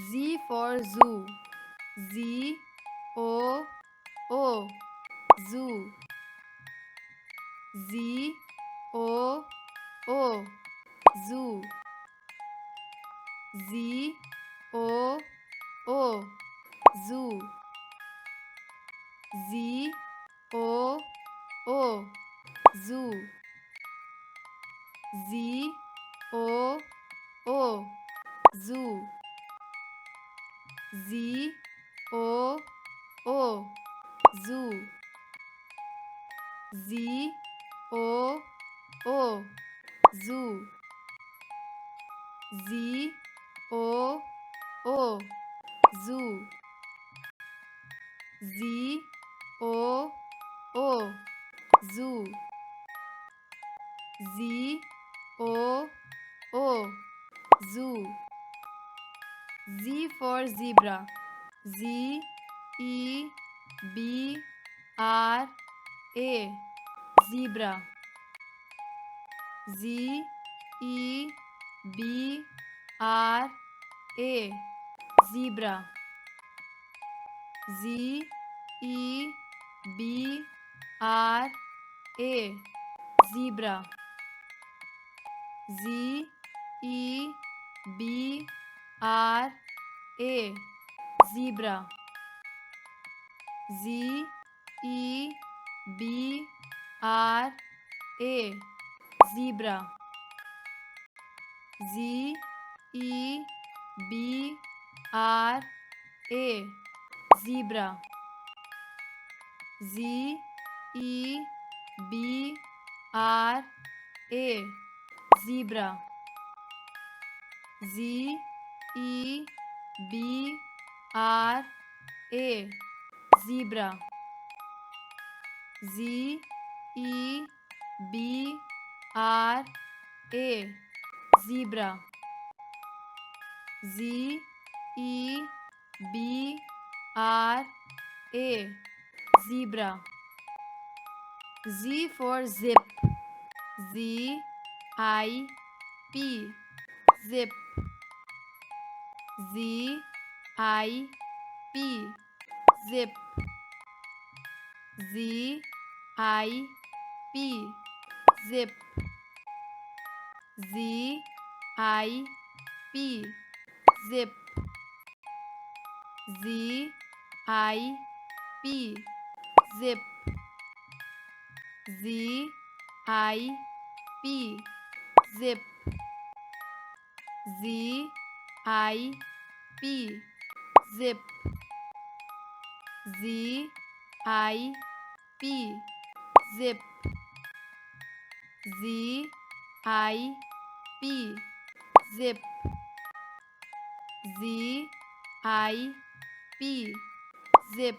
Z for zoo. Z O O zoo. Z O O zoo. Z O O zoo. Z O O zoo. Z O O zoo. Z O O zoo. Z O O zoo. Z O O zoo. Z O O zoo. Z O O zoo. Z for zebra. Z E B R A zebra. Z E B R A zebra. Z E B R A zebra. Z E B R A zebra. Z E B R A zebra. Z E B R A zebra. Z E B R A zebra. Z E B R A zebra. Z E B R A zebra. Z E B R A zebra. Z for zip. Z I P zip. Z I P zip. Z I P zip. Z I P zip. Z I P zip. Z I P zip. Z I P zip. Z I P zip. Z I P zip. Z I P zip.